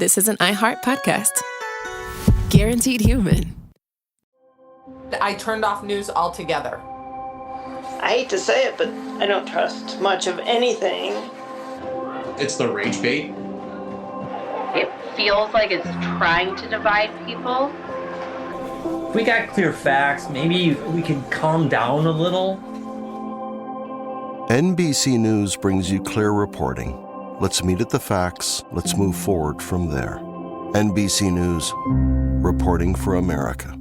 this is an iHeart podcast. Guaranteed human. I turned off news altogether. I hate to say it, but I don't trust much of anything. It's the rage bait. It feels like it's trying to divide people. If we got clear facts, maybe we can calm down a little. NBC News brings you clear reporting. Let's meet at the facts. Let's move forward from there. NBC News, reporting for America.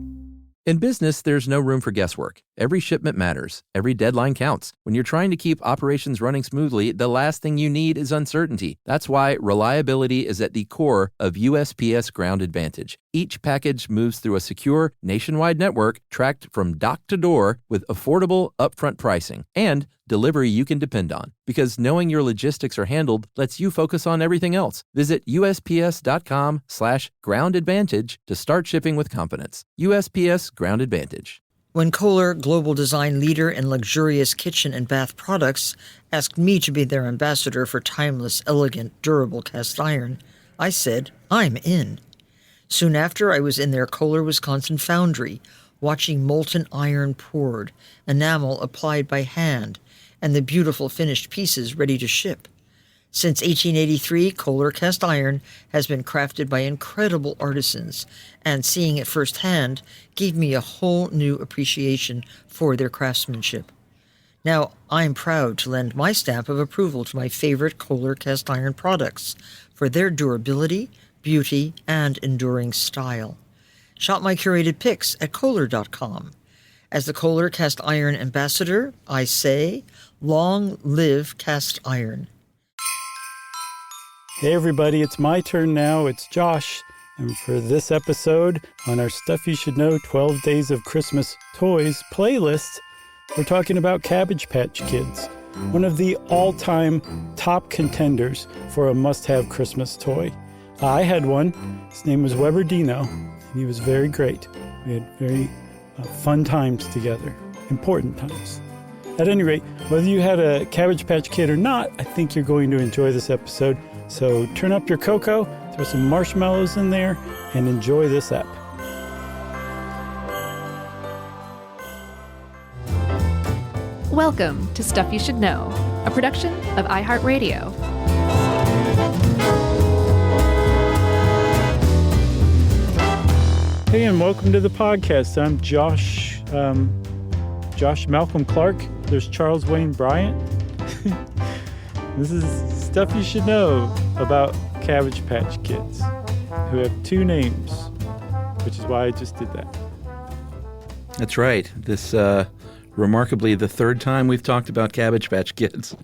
In business, there's no room for guesswork. Every shipment matters. Every deadline counts. When you're trying to keep operations running smoothly, the last thing you need is uncertainty. That's why reliability is at the core of USPS Ground Advantage. Each package moves through a secure, nationwide network tracked from dock to door with affordable, upfront pricing and delivery you can depend on. Because knowing your logistics are handled lets you focus on everything else. Visit USPS.com/Ground Advantage to start shipping with confidence. USPS Ground Advantage. When Kohler, global design leader in luxurious kitchen and bath products, asked me to be their ambassador for timeless, elegant, durable cast iron, I said, I'm in. Soon after, I was in their Kohler, Wisconsin foundry, watching molten iron poured, enamel applied by hand, and the beautiful finished pieces ready to ship. Since 1883, Kohler cast iron has been crafted by incredible artisans, and seeing it firsthand gave me a whole new appreciation for their craftsmanship. Now, I'm proud to lend my stamp of approval to my favorite Kohler cast iron products for their durability, beauty, and enduring style. Shop my curated picks at Kohler.com. As the Kohler cast iron ambassador, I say, long live cast iron. Hey everybody, it's my turn now. It's Josh. And for this episode on our Stuff You Should Know 12 Days of Christmas Toys playlist, we're talking about Cabbage Patch Kids, one of the all-time top contenders for a must-have Christmas toy. I had one. His name was Weber Dino, and he was very great. We had very fun times together, important times. At any rate, whether you had a Cabbage Patch Kid or not, I think you're going to enjoy this episode. So turn up your cocoa, throw some marshmallows in there, and enjoy this app. Welcome to Stuff You Should Know, a production of iHeartRadio. Hey, and welcome to the podcast. I'm Josh Malcolm Clark. There's Charles Wayne Bryant. This is Stuff You Should Know about Cabbage Patch Kids, who have two names, which is why I just did that. That's right. This, remarkably, the third time we've talked about Cabbage Patch Kids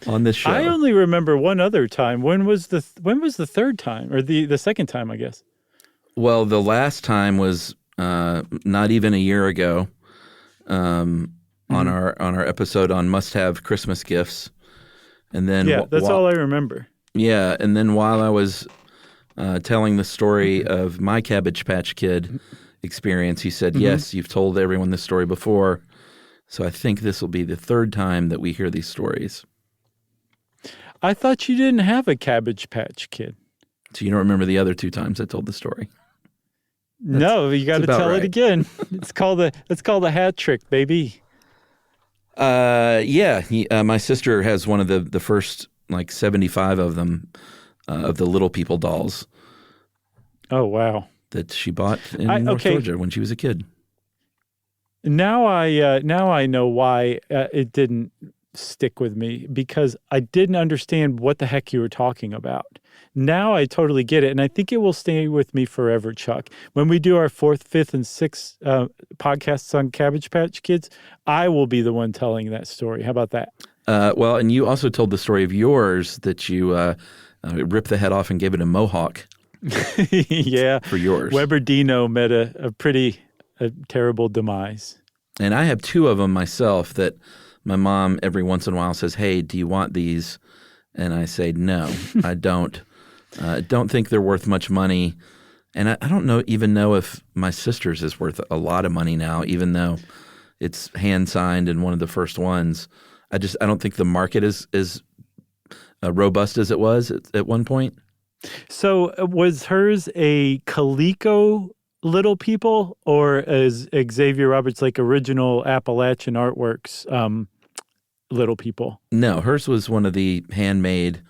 on this show. I only remember one other time. When was the third time, or the second time, I guess? Well, the last time was not even a year ago, on our episode on must-have Christmas gifts. And then that's all I remember. Yeah, and then while I was telling the story of my Cabbage Patch Kid experience, he said, yes, you've told everyone this story before, so I think this will be the third time that we hear these stories. I thought you didn't have a Cabbage Patch Kid. So you don't remember the other two times I told the story? No, you got to tell it again. It's called a hat trick, baby. My sister has one of the first 75 of them, of the Little People dolls. Oh wow! That she bought in North Georgia when she was a kid. Now I know why it didn't stick with me, because I didn't understand what the heck you were talking about. Now I totally get it, and I think it will stay with me forever, Chuck. When we do our 4th, 5th, and 6th podcasts on Cabbage Patch Kids, I will be the one telling that story. How about that? Well, and you also told the story of yours that you ripped the head off and gave it a mohawk. Yeah. For yours. Weber Dino met a terrible demise. And I have two of them myself that my mom every once in a while says, hey, do you want these? And I say, no, I don't. Don't think they're worth much money. And I don't even know if my sister's is worth a lot of money now, even though it's hand-signed and one of the first ones. I don't think the market is as robust as it was at one point. So was hers a Coleco Little People, or is Xavier Roberts like original Appalachian Artworks Little People? No, hers was one of the handmade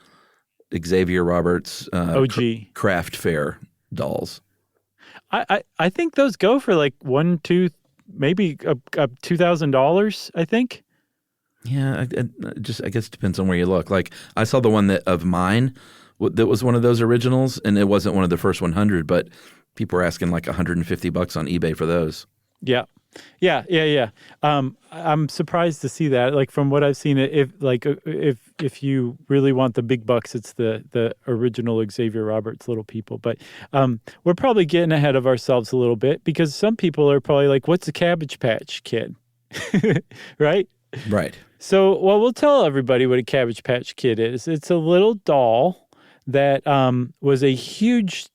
Xavier Roberts OG craft fair dolls. I think those go for like maybe $2,000. I think. Yeah, I guess it depends on where you look. Like I saw the one of mine that was one of those originals, and it wasn't one of the first 100, but people were asking like $150 on eBay for those. Yeah. I'm surprised to see that. Like from what I've seen, if you really want the big bucks, it's the original Xavier Roberts Little People. But we're probably getting ahead of ourselves a little bit, because some people are probably like, "What's a Cabbage Patch Kid?" Right? Right. So, well, we'll tell everybody what a Cabbage Patch Kid is. It's a little doll that was a huge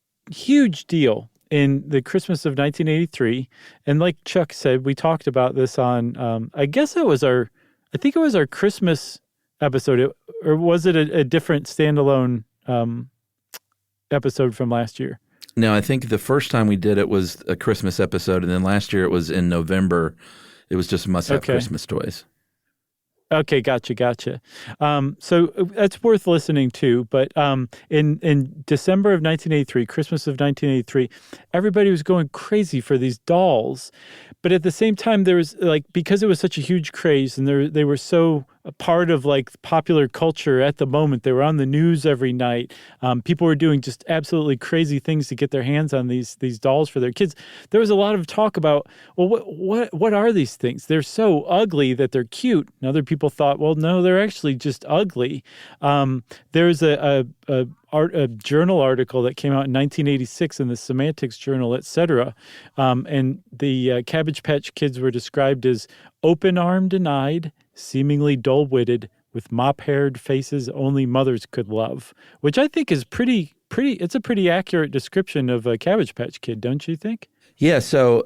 deal in the Christmas of 1983. And like Chuck said, we talked about this on, I think it was our Christmas episode, or was it a different standalone episode from last year? No, I think the first time we did it was a Christmas episode, and then last year it was in November. It was just must-have Christmas toys. Okay, gotcha. So that's worth listening to. But in December of 1983, Christmas of 1983, everybody was going crazy for these dolls. But at the same time, there was because it was such a huge craze, and they were so a part of like popular culture at the moment. They were on the news every night. People were doing just absolutely crazy things to get their hands on these dolls for their kids. There was a lot of talk about, well, what are these things? They're so ugly that they're cute. And other people thought, well, no, they're actually just ugly. There's a journal article that came out in 1986 in the Semantics Journal, etc. And the Cabbage Patch Kids were described as open-armed and eyed, seemingly dull-witted, with mop-haired faces only mothers could love, which I think is it's a pretty accurate description of a Cabbage Patch Kid, don't you think? Yeah, so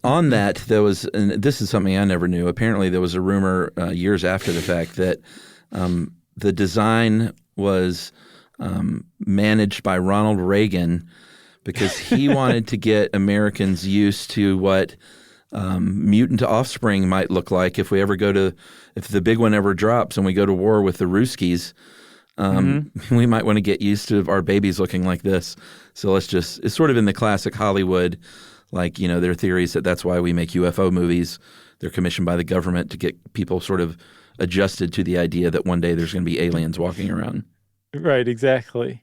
on that, there was, and this is something I never knew, apparently there was a rumor years after the fact that the design was managed by Ronald Reagan because he wanted to get Americans used to what mutant offspring might look like if the big one ever drops and we go to war with the Ruskies. We might want to get used to our babies looking like this. So it's sort of in the classic Hollywood, there are theories that's why we make UFO movies. They're commissioned by the government to get people sort of adjusted to the idea that one day there's going to be aliens walking around. Right, exactly.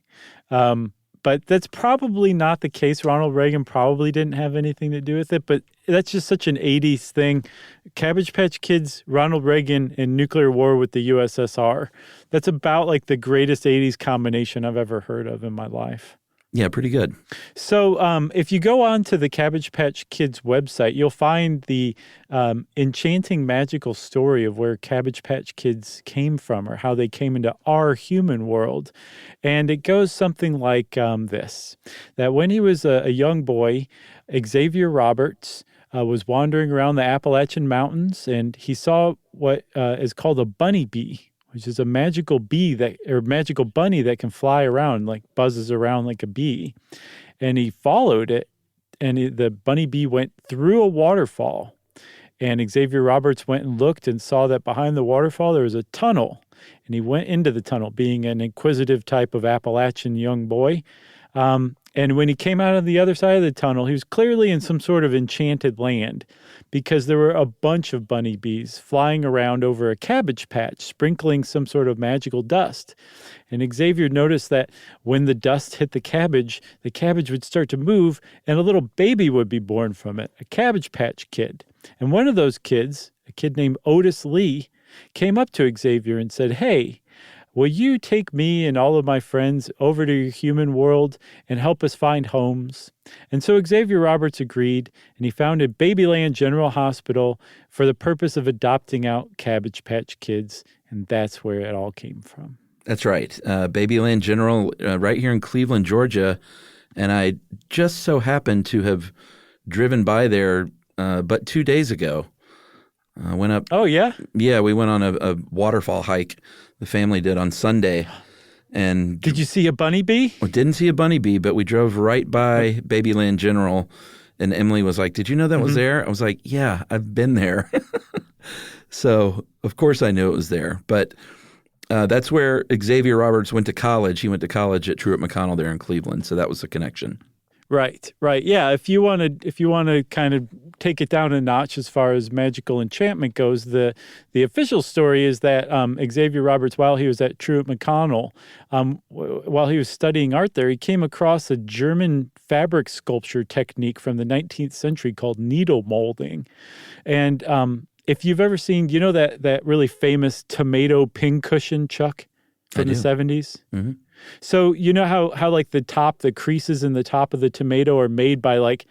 But that's probably not the case. Ronald Reagan probably didn't have anything to do with it, but that's just such an 80s thing. Cabbage Patch Kids, Ronald Reagan, and nuclear war with the USSR. That's about like the greatest 80s combination I've ever heard of in my life. Yeah, pretty good. So if you go on to the Cabbage Patch Kids website, you'll find the enchanting magical story of where Cabbage Patch Kids came from, or how they came into our human world. And it goes something like this, that when he was a young boy, Xavier Roberts was wandering around the Appalachian Mountains, and he saw what is called a bunny bee, which is a magical magical bunny that can fly around, like buzzes around like a bee. And he followed it, and the bunny bee went through a waterfall. And Xavier Roberts went and looked and saw that behind the waterfall there was a tunnel. And he went into the tunnel, being an inquisitive type of Appalachian young boy. And when he came out on the other side of the tunnel, he was clearly in some sort of enchanted land, because there were a bunch of bunny bees flying around over a cabbage patch, sprinkling some sort of magical dust. And Xavier noticed that when the dust hit the cabbage would start to move, and a little baby would be born from it, a Cabbage Patch Kid. And one of those kids, a kid named Otis Lee, came up to Xavier and said, "Hey, will you take me and all of my friends over to your human world and help us find homes?" And so Xavier Roberts agreed, and he founded Babyland General Hospital for the purpose of adopting out Cabbage Patch Kids, and that's where it all came from. That's right. Babyland General right here in Cleveland, Georgia, and I just so happened to have driven by there but 2 days ago. Went up. Oh, yeah? Yeah, we went on a waterfall hike. The family did on Sunday. And did you see a bunny bee? We didn't see a bunny bee, but we drove right by Babyland General, and Emily was like, "Did you know that was there?" I was like, "Yeah, I've been there." So, of course I knew it was there. But that's where Xavier Roberts went to college. He went to college at Truett McConnell there in Cleveland, so that was the connection. Right. Yeah, if you want to kind of take it down a notch as far as magical enchantment goes, the official story is that Xavier Roberts, while he was at Truett McConnell, while he was studying art there, he came across a German fabric sculpture technique from the 19th century called needle molding. And if you've ever seen, you know that really famous tomato pincushion, Chuck, from the 70s? Mm-hmm. So you know how like the creases in the top of the tomato are made by like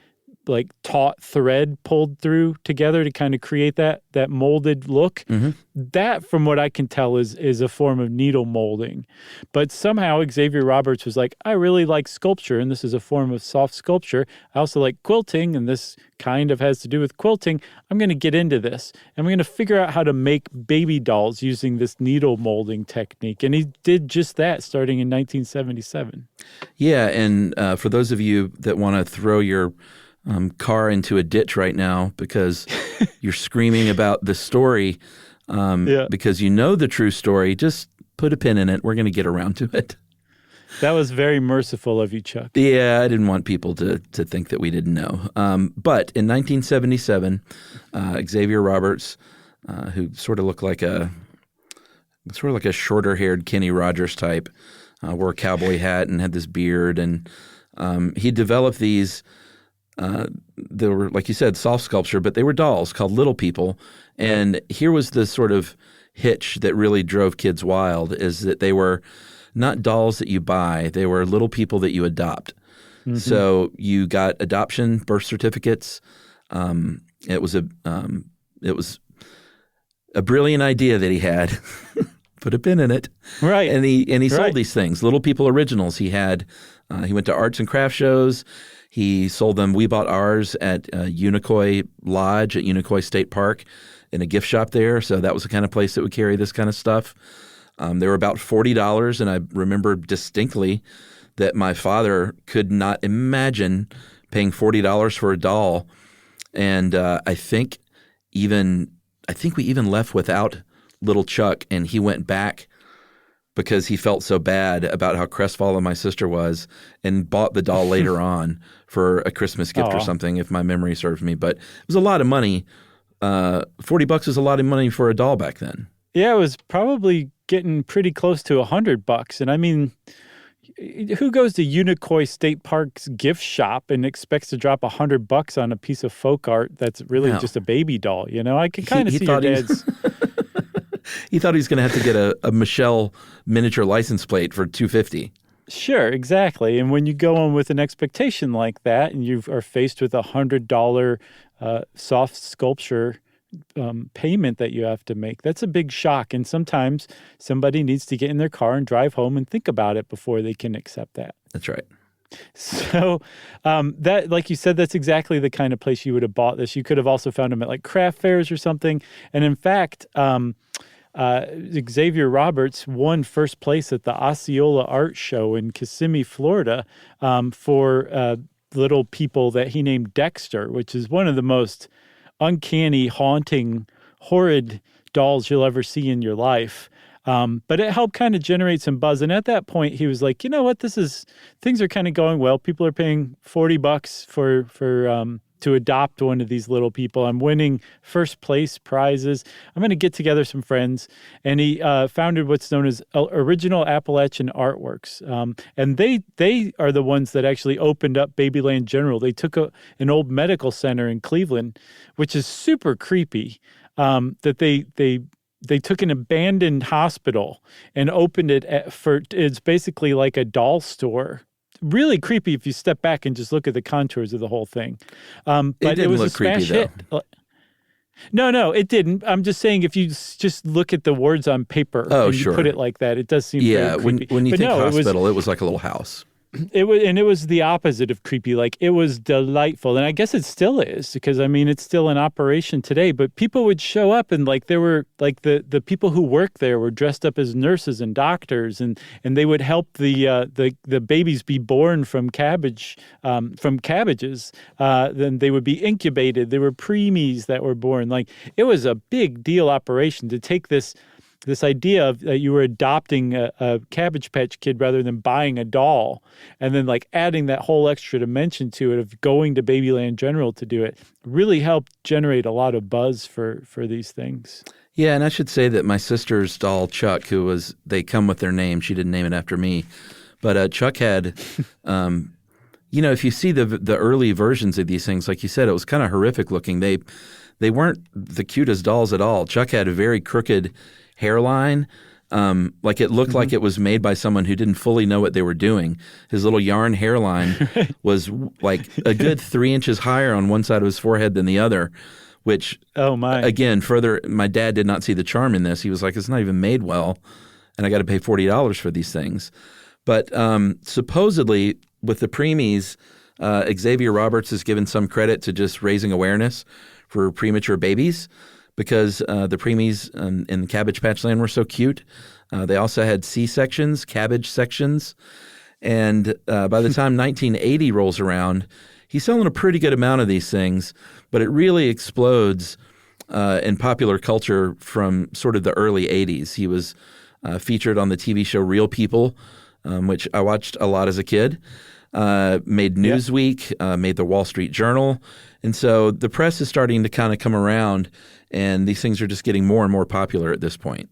taut thread pulled through together to kind of create that molded look? Mm-hmm. That, from what I can tell, is a form of needle molding. But somehow Xavier Roberts was like, I really like sculpture, and this is a form of soft sculpture. I also like quilting, and this kind of has to do with quilting. I'm going to get into this, and I'm going to figure out how to make baby dolls using this needle molding technique. And he did just that starting in 1977. Yeah, and for those of you that want to throw your car into a ditch right now because you're screaming about the story, because you know the true story, just put a pin in it. We're going to get around to it. That was very merciful of you, Chuck. Yeah, I didn't want people to think that we didn't know. But in 1977, Xavier Roberts, who sort of looked like a shorter-haired Kenny Rogers type, wore a cowboy hat and had this beard, and he developed these. They were, like you said, soft sculpture, but they were dolls called Little People. And here was the sort of hitch that really drove kids wild, is that they were not dolls that you buy. They were little people that you adopt. Mm-hmm. So you got adoption birth certificates. It was a brilliant idea that he had. Put a pin in it. Right. And he sold these things, Little People originals. He went to arts and craft shows. He sold them. We bought ours at Unicoi Lodge at Unicoi State Park in a gift shop there. So that was the kind of place that would carry this kind of stuff. They were about $40, and I remember distinctly that my father could not imagine paying $40 for a doll. And I think we even left without little Chuck, and he went back because he felt so bad about how crestfallen my sister was, and bought the doll later on for a Christmas gift or something, if my memory serves me. But it was a lot of money. $40 is a lot of money for a doll back then. Yeah, it was probably getting pretty close to $100. And I mean, who goes to Unicoi State Park's gift shop and expects to drop $100 on a piece of folk art that's really just a baby doll? You know, I can kind of see your dad's. He thought he was going to have to get a Michelle miniature license plate for $250. Sure, exactly. And when you go on with an expectation like that, and you are faced with $100 soft sculpture payment that you have to make, that's a big shock. And sometimes somebody needs to get in their car and drive home and think about it before they can accept that. That's right. So that, like you said, that's exactly the kind of place you would have bought this. You could have also found them at like craft fairs or something. And in fact, Xavier Roberts won first place at the Osceola Art Show in Kissimmee, Florida, for Little People that he named Dexter, which is one of the most uncanny, haunting, horrid dolls you'll ever see in your life. But it helped kind of generate some buzz. And at that point, he was like, you know what, things are kind of going well. People are paying $40 for to adopt one of these little people. I'm winning first place prizes. I'm going to get together some friends. And he founded what's known as Original Appalachian Artworks. And they are the ones that actually opened up Babyland General. They took an old medical center in Cleveland, which is super creepy, that they took an abandoned hospital and opened it it's basically like a doll store. Really creepy if you step back and just look at the contours of the whole thing. But it was a smash hit. No, it didn't. I'm just saying, if you just look at the words on paper and you put it like that, it does seem very creepy. When you think hospital, it was like a little house. It was the opposite of creepy. Like, it was delightful. And I guess it still is, because I mean, it's still in operation today, but people would show up, and like, there were like the people who worked there were dressed up as nurses and doctors, and they would help the babies be born from cabbages. Then they would be incubated. There were preemies that were born. Like, it was a big deal operation to take this idea of that you were adopting a Cabbage Patch Kid rather than buying a doll, and then like adding that whole extra dimension to it of going to Babyland General to do it, really helped generate a lot of buzz for these things. Yeah, and I should say that my sister's doll, Chuck, they come with their name. She didn't name it after me. But Chuck had, if you see the early versions of these things, like you said, it was kind of horrific looking. They weren't the cutest dolls at all. Chuck had a very crooked hairline. Like it looked like it was made by someone who didn't fully know what they were doing. His little yarn hairline was like a good 3 inches higher on one side of his forehead than the other, which, again, further, my dad did not see the charm in this. He was like, it's not even made well, and I got to pay $40 for these things. But supposedly, with the preemies, Xavier Roberts is given some credit to just raising awareness for premature babies, because the preemies in Cabbage Patch Land were so cute. They also had C-sections, cabbage sections. And by the time 1980 rolls around, he's selling a pretty good amount of these things, but it really explodes in popular culture from sort of the early 80s. He was featured on the TV show Real People, which I watched a lot as a kid, made Newsweek, made the Wall Street Journal. And so the press is starting to kind of come around, and these things are just getting more and more popular at this point.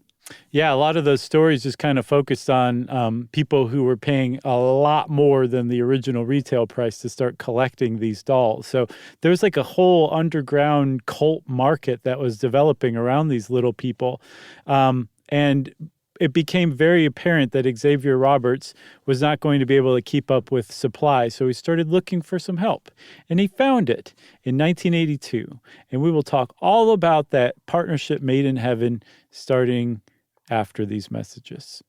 Yeah, a lot of those stories just kind of focused on people who were paying a lot more than the original retail price to start collecting these dolls. So there's like a whole underground cult market that was developing around these little people. And it became very apparent that Xavier Roberts was not going to be able to keep up with supply, so he started looking for some help. And he found it in 1982. And we will talk all about that partnership made in heaven starting after these messages.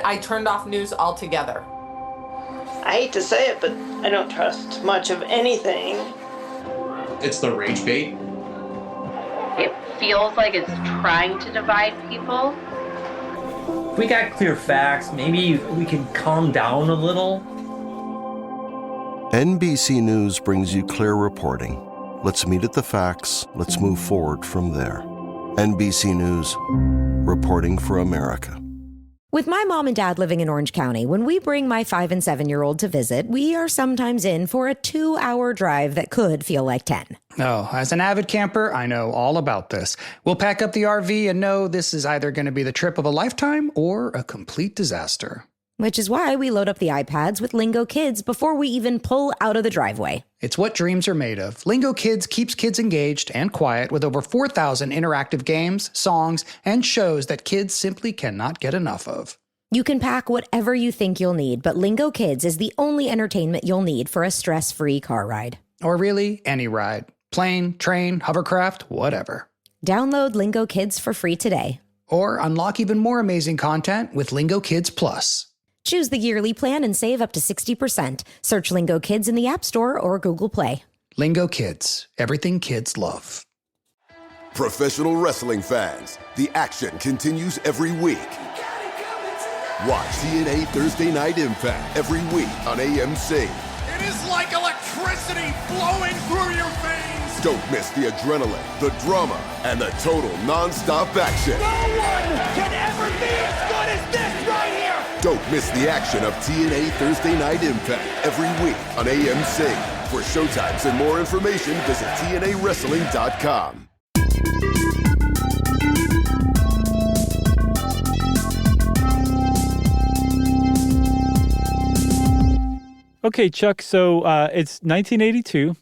I turned off news altogether. I hate to say it, but I don't trust much of anything. It's the rage bait. It feels like it's trying to divide people. If we got clear facts, maybe we can calm down a little. NBC News brings you clear reporting. Let's meet at the facts. Let's move forward from there. NBC News, reporting for America. With my mom and dad living in Orange County, when we bring my 5- and 7-year-old to visit, we are sometimes in for a 2-hour drive that could feel like 10. Oh, as an avid camper, I know all about this. We'll pack up the RV and know this is either going to be the trip of a lifetime or a complete disaster. Which is why we load up the iPads with Lingo Kids before we even pull out of the driveway. It's what dreams are made of. Lingo Kids keeps kids engaged and quiet with over 4,000 interactive games, songs, and shows that kids simply cannot get enough of. You can pack whatever you think you'll need, but Lingo Kids is the only entertainment you'll need for a stress-free car ride. Or really, any ride. Plane, train, hovercraft, whatever. Download Lingo Kids for free today. Or unlock even more amazing content with Lingo Kids Plus. Choose the yearly plan and save up to 60%. Search Lingo Kids in the App Store or Google Play. Lingo Kids, everything kids love. Professional wrestling fans, the action continues every week. Watch TNA Thursday Night Impact every week on AMC. It is like electricity flowing through your veins. Don't miss the adrenaline, the drama, and the total non-stop action. No one can ever be as good as this right here. Don't miss the action of TNA Thursday Night Impact every week on AMC. For showtimes and more information, visit TNAWrestling.com. Okay, Chuck, so it's 1982,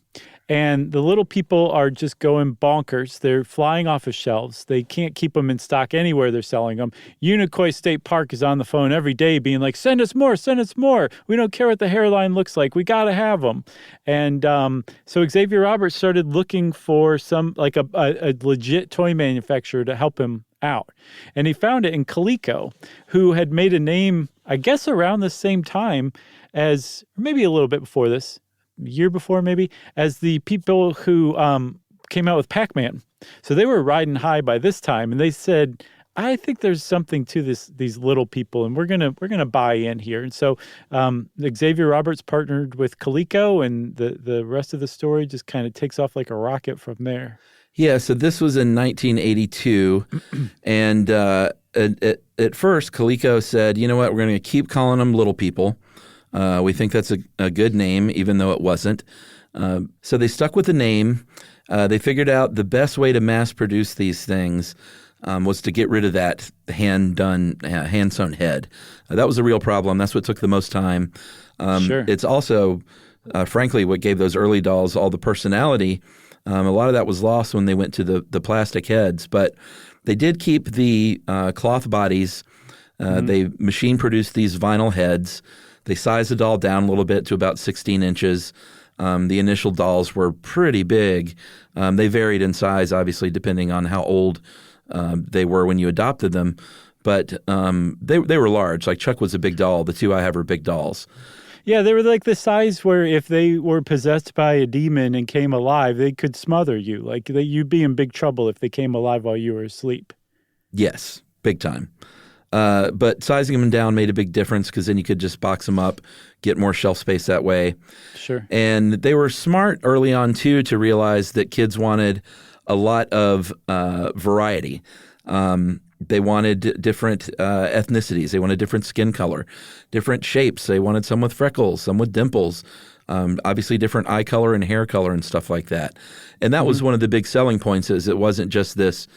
And the little people are just going bonkers. They're flying off of shelves. They can't keep them in stock anywhere they're selling them. Unicoi State Park is on the phone every day being like, send us more, send us more. We don't care what the hairline looks like. We got to have them. And so Xavier Roberts started looking for some, like a legit toy manufacturer to help him out. And he found it in Coleco, who had made a name, I guess, around the same time as, or maybe a little bit before this, year before maybe, as the people who came out with Pac-Man. So they were riding high by this time, and they said, I think there's something to these little people, and we're gonna buy in here. And so Xavier Roberts partnered with Coleco, and the rest of the story just kind of takes off like a rocket from there. Yeah, so this was in 1982, and at first Coleco said, you know what, we're going to keep calling them Little People. We think that's a good name, even though it wasn't. So they stuck with the name. They figured out the best way to mass produce these things was to get rid of that hand-sewn head. That was a real problem. That's what took the most time. Sure. It's also, frankly, what gave those early dolls all the personality. A lot of that was lost when they went to the plastic heads, but they did keep the cloth bodies. They machine-produced these vinyl heads. They sized the doll down a little bit to about 16 inches. The initial dolls were pretty big. They varied in size, obviously, depending on how old they were when you adopted them. But they were large. Like Chuck was a big doll. The two I have are big dolls. Yeah, they were like the size where if they were possessed by a demon and came alive, they could smother you. Like you'd be in big trouble if they came alive while you were asleep. Yes, big time. But sizing them down made a big difference because then you could just box them up, get more shelf space that way. Sure. And they were smart early on, too, to realize that kids wanted a lot of variety. They wanted different ethnicities. They wanted different skin color, different shapes. They wanted some with freckles, some with dimples, obviously different eye color and hair color and stuff like that. And that was one of the big selling points is it wasn't just this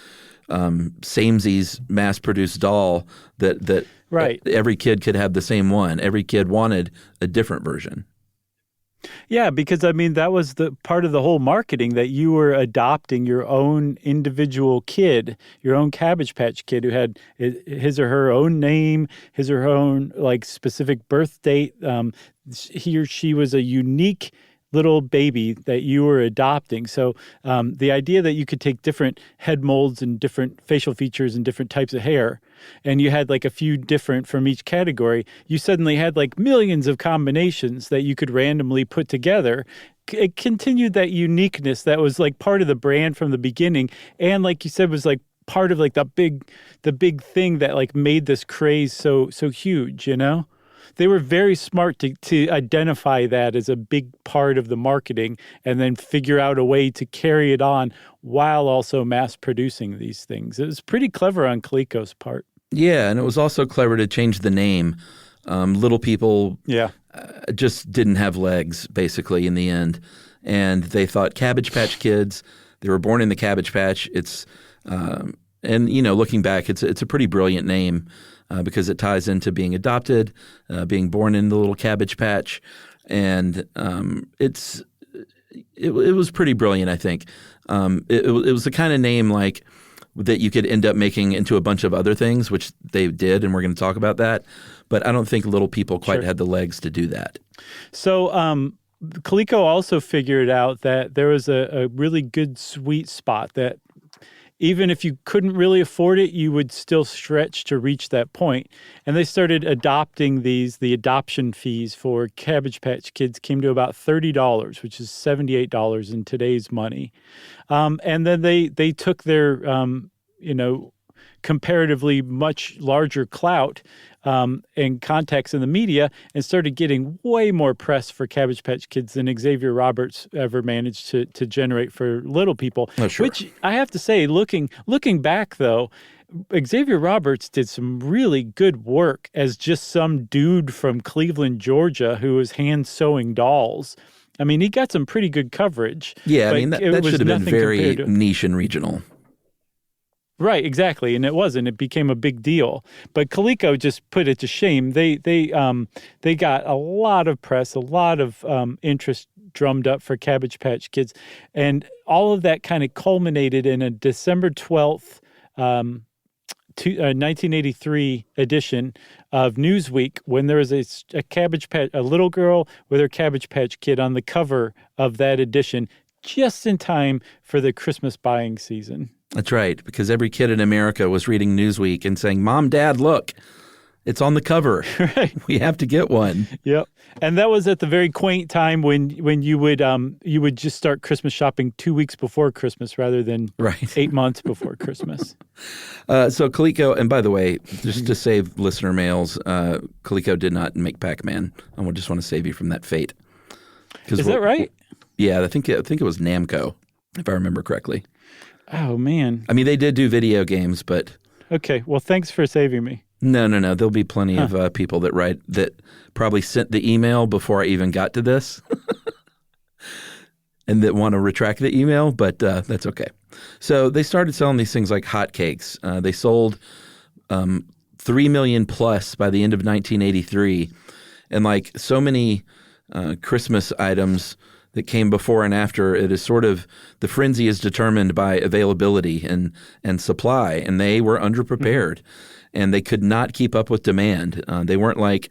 samesies mass-produced doll that right. Every kid could have the same one. Every kid wanted a different version. Yeah, because, I mean, that was the part of the whole marketing, that you were adopting your own individual kid, your own Cabbage Patch Kid who had his or her own name, his or her own, like, specific birth date. He or she was a unique little baby that you were adopting. So the idea that you could take different head molds and different facial features and different types of hair, and you had like a few different from each category, you suddenly had like millions of combinations that you could randomly put together. It continued that uniqueness that was like part of the brand from the beginning. And like you said, was like part of like the big thing that like made this craze so huge, you know? They were very smart to identify that as a big part of the marketing and then figure out a way to carry it on while also mass producing these things. It was pretty clever on Coleco's part. Yeah, and it was also clever to change the name. Little People just didn't have legs, basically, in the end. And they thought Cabbage Patch Kids. They were born in the Cabbage Patch. It's and, you know, looking back, it's a pretty brilliant name. Because it ties into being adopted, being born in the little Cabbage Patch, and it was pretty brilliant, I think. It was the kind of name like that you could end up making into a bunch of other things, which they did, and we're going to talk about that. But I don't think Little People quite had the legs to do that. So Coleco also figured out that there was a really good sweet spot that even if you couldn't really afford it, you would still stretch to reach that point. And they started adopting these. The adoption fees for Cabbage Patch Kids came to about $30, which is $78 in today's money. And then they took their, comparatively much larger clout and contacts in the media and started getting way more press for Cabbage Patch Kids than Xavier Roberts ever managed to generate for Little People. Oh, sure. Which I have to say, looking back, though, Xavier Roberts did some really good work as just some dude from Cleveland, Georgia, who was hand-sewing dolls. I mean, he got some pretty good coverage. Yeah, I mean, that should have been very niche and regional. Right, exactly, and it wasn't. It became a big deal. But Coleco just put it to shame. They got a lot of press, a lot of interest drummed up for Cabbage Patch Kids. And all of that kind of culminated in a December 12th, 1983 edition of Newsweek, when there was a little girl with her Cabbage Patch Kid on the cover of that edition, just in time for the Christmas buying season. That's right, because every kid in America was reading Newsweek and saying, "Mom, Dad, look, it's on the cover. Right. We have to get one." Yep. And that was at the very quaint time when you would just start Christmas shopping 2 weeks before Christmas rather than 8 months before Christmas. So Coleco, and by the way, just to save listener mails, Coleco did not make Pac-Man. I just want to save you from that fate. Is that right? Yeah, I think it was Namco, if I remember correctly. Oh, man. I mean, they did do video games, but... Okay, well, thanks for saving me. No. There'll be plenty of people that probably sent the email before I even got to this and that want to retract the email, but that's okay. So they started selling these things like hotcakes. They sold 3 million plus by the end of 1983. And like so many Christmas items that came before and after, it is sort of the frenzy is determined by availability and supply, and they were underprepared, and they could not keep up with demand. They weren't like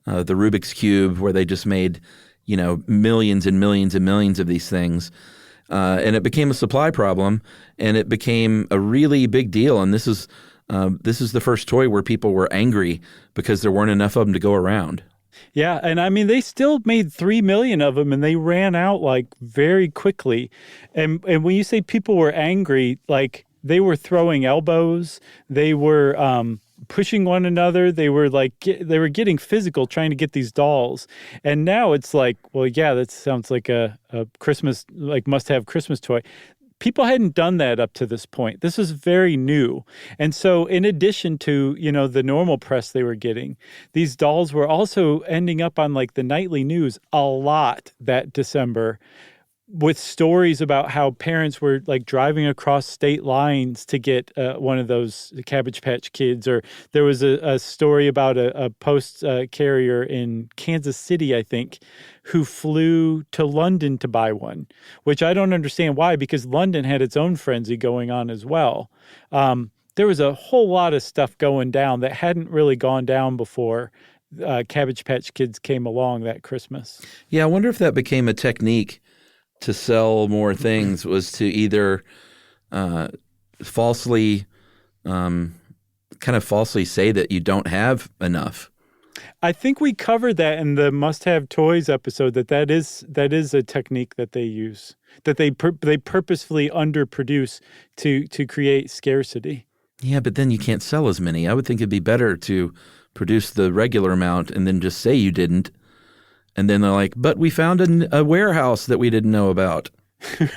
the Rubik's Cube where they just made millions and millions and millions of these things, and it became a supply problem, and it became a really big deal. And this is the first toy where people were angry because there weren't enough of them to go around. Yeah, and I mean, they still made 3 million of them, and they ran out like very quickly. And when you say people were angry, like they were throwing elbows, they were pushing one another, they were getting physical trying to get these dolls. And now it's like, well, yeah, that sounds like a Christmas, like must-have Christmas toy. People hadn't done that up to this point. This was very new. And so in addition to, the normal press they were getting, these dolls were also ending up on like the nightly news a lot that December, with stories about how parents were like driving across state lines to get one of those Cabbage Patch Kids. Or there was a story about a post carrier in Kansas City, I think, who flew to London to buy one, which I don't understand why, because London had its own frenzy going on as well. There was a whole lot of stuff going down that hadn't really gone down before Cabbage Patch Kids came along that Christmas. Yeah, I wonder if that became a technique to sell more things, was to either falsely say that you don't have enough. I think we covered that in the must-have toys episode, that is a technique that they use, that they purposefully underproduce to create scarcity. Yeah, but then you can't sell as many. I would think it'd be better to produce the regular amount and then just say you didn't. And then they're like, but we found a warehouse that we didn't know about.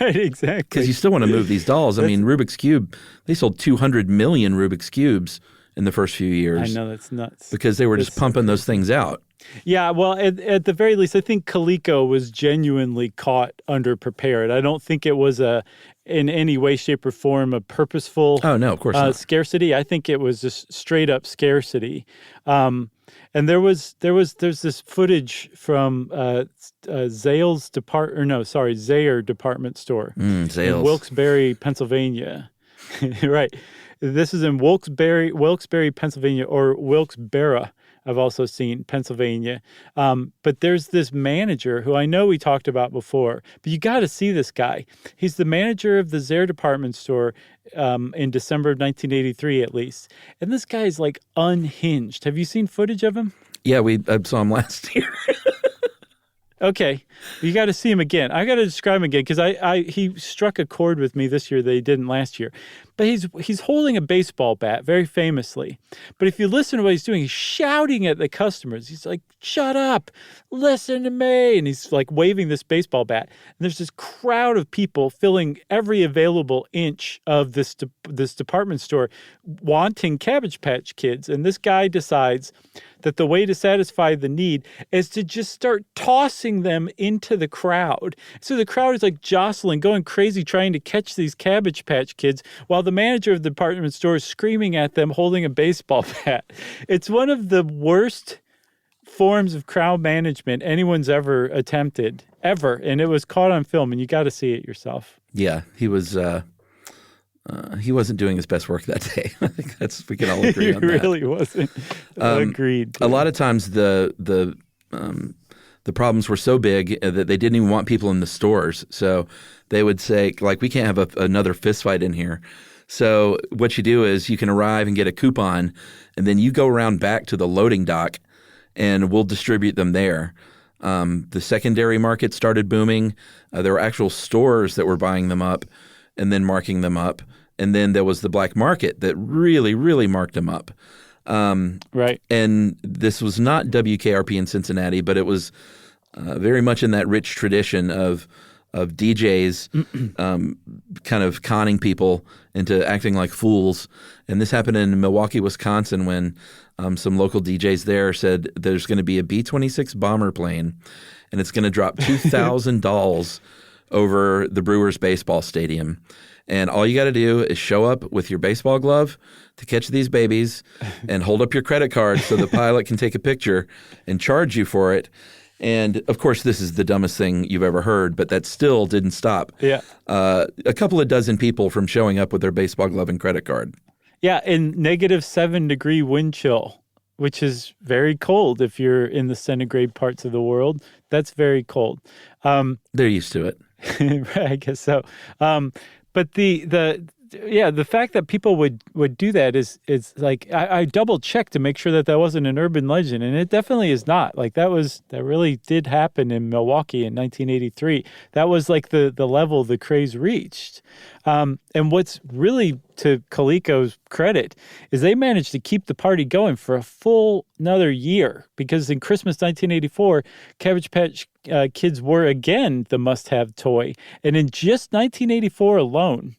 Right, exactly. Because you still want to move these dolls. I mean, Rubik's Cube, they sold 200 million Rubik's Cubes in the first few years. I know, that's nuts. Because they were just pumping those things out. Yeah, well, at the very least, I think Coleco was genuinely caught underprepared. I don't think it was in any way, shape, or form a purposeful oh, no, of course not. Scarcity. I think it was just straight up scarcity. And there's this footage from Zayre's department store in Wilkes-Barre, Pennsylvania. Right. This is in Wilkes-Barre, Pennsylvania, or Wilkes-Barre, I've also seen, Pennsylvania. But there's this manager who I know we talked about before, but you got to see this guy. He's the manager of the Zayre department store in December of 1983, at least. And this guy is like unhinged. Have you seen footage of him? Yeah, I saw him last year. Okay, you got to see him again. I got to describe him again because he struck a chord with me this year that he didn't last year. But he's holding a baseball bat very famously. But if you listen to what he's doing, he's shouting at the customers. He's like, "Shut up, listen to me!" And he's like waving this baseball bat. And there's this crowd of people filling every available inch of this department store, wanting Cabbage Patch Kids. And this guy decides that the way to satisfy the need is to just start tossing them into the crowd. So the crowd is like jostling, going crazy, trying to catch these Cabbage Patch Kids, while the manager of the department store is screaming at them, holding a baseball bat. It's one of the worst forms of crowd management anyone's ever attempted, ever. And it was caught on film, and you got to see it yourself. Yeah, he wasn't doing his best work that day. I think we can all agree on that. He really wasn't. Agreed. A lot of times the problems were so big that they didn't even want people in the stores. So they would say, like, we can't have another fist fight in here. So what you do is you can arrive and get a coupon, and then you go around back to the loading dock, and we'll distribute them there. The secondary market started booming. There were actual stores that were buying them up and then marking them up. And then there was the black market that really, really marked them up. Right. And this was not WKRP in Cincinnati, but it was very much in that rich tradition of DJs kind of conning people into acting like fools. And this happened in Milwaukee, Wisconsin, when some local DJs there said there's going to be a B-26 bomber plane, and it's going to drop 2,000 dolls over the Brewers baseball stadium. And all you got to do is show up with your baseball glove to catch these babies and hold up your credit card so the pilot can take a picture and charge you for it. And, of course, this is the dumbest thing you've ever heard, but that still didn't stop a couple of dozen people from showing up with their baseball glove and credit card. Yeah, in -7-degree wind chill, which is very cold if you're in the centigrade parts of the world. That's very cold. They're used to it. Right, I guess so. But the fact that people would do that is like I double checked to make sure that wasn't an urban legend, and it definitely is not. Like that really did happen in Milwaukee in 1983. That was like the level the craze reached. And what's really to Coleco's credit is they managed to keep the party going for a full another year, because in Christmas 1984, Cabbage Patch Kids were again the must-have toy, and in just 1984 alone.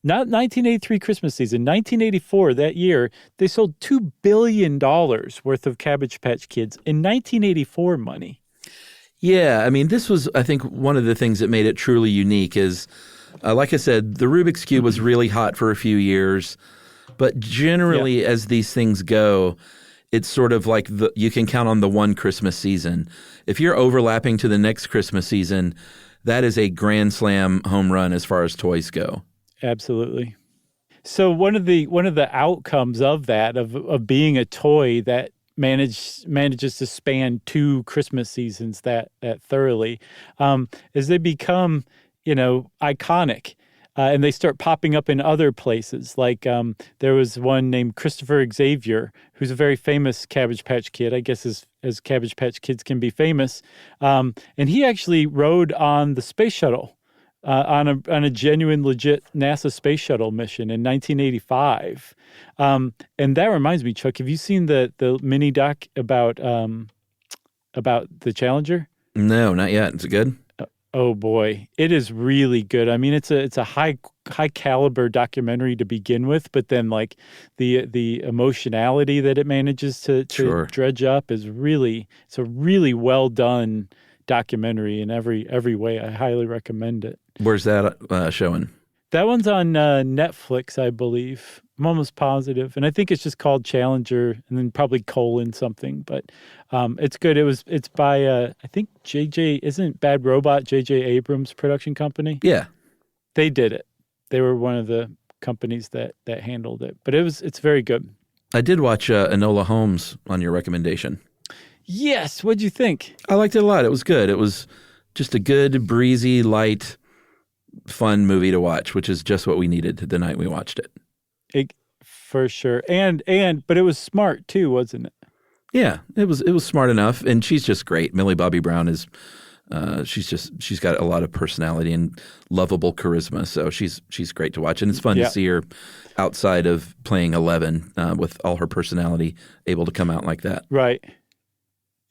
Not 1983 Christmas season, 1984, that year, they sold $2 billion worth of Cabbage Patch Kids in 1984 money. Yeah, I mean, this was, I think, one of the things that made it truly unique is, like I said, the Rubik's Cube was really hot for a few years, but generally as these things go, it's sort of like you can count on the one Christmas season. If you're overlapping to the next Christmas season, that is a grand slam home run as far as toys go. Absolutely. So one of the outcomes of that of being a toy that manages to span two Christmas seasons that thoroughly is they become iconic. And they start popping up in other places. Like there was one named Christopher Xavier, who's a very famous Cabbage Patch Kid, I guess as Cabbage Patch Kids can be famous. And he actually rode on the space shuttle. On a genuine, legit NASA space shuttle mission in 1985, and that reminds me, Chuck. Have you seen the mini doc about the Challenger? No, not yet. Is it good? Oh boy, it is really good. I mean, it's a high caliber documentary to begin with, but then like the emotionality that it manages to dredge up it's a really well done documentary in every way. I highly recommend it. Where's that showing? That one's on Netflix, I believe. I'm almost positive. And I think it's just called Challenger and then probably colon something. But it's good. It's by, I think isn't Bad Robot J.J. Abrams production company? Yeah. They did it. They were one of the companies that handled it. But it's very good. I did watch Enola Holmes on your recommendation. Yes. What'd you think? I liked it a lot. It was good. It was just a good, breezy, light, fun movie to watch, which is just what we needed the night we watched it. For sure. But it was smart too, wasn't it? Yeah, it was smart enough. And she's just great. Millie Bobby Brown is, she's got a lot of personality and lovable charisma. So she's great to watch. And it's fun to see her outside of playing 11 with all her personality able to come out like that. Right.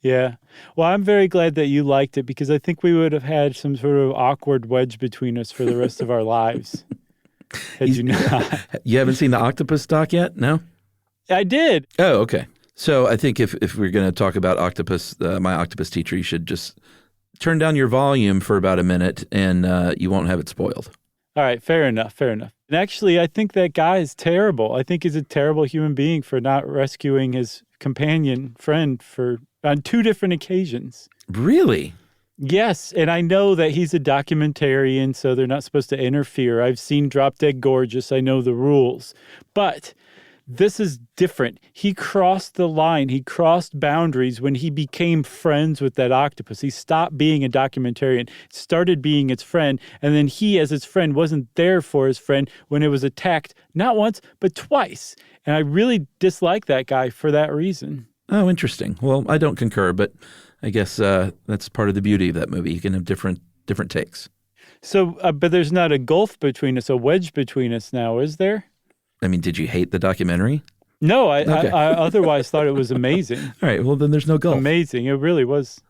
Yeah. Well, I'm very glad that you liked it because I think we would have had some sort of awkward wedge between us for the rest of our lives. Had you not. You haven't seen the octopus doc yet? No? I did. Oh, okay. So I think if we're going to talk about octopus, my octopus teacher, you should just turn down your volume for about a minute and you won't have it spoiled. All right. Fair enough. And actually, I think that guy is terrible. I think he's a terrible human being for not rescuing his companion friend for on 2 different occasions. Really? Yes, and I know that he's a documentarian, so they're not supposed to interfere. I've seen Drop Dead Gorgeous. I know the rules. But this is different. He crossed the line. He crossed boundaries when he became friends with that octopus. He stopped being a documentarian, started being its friend, and then he, as its friend, wasn't there for his friend when it was attacked, not once, but twice. And I really dislike that guy for that reason. Oh, interesting. Well, I don't concur, but I guess that's part of the beauty of that movie. You can have different takes. So, but there's not a gulf between us, a wedge between us now, is there? I mean, did you hate the documentary? No, I Okay. I otherwise thought it was amazing. All right, well, then there's no gulf. Amazing. It really was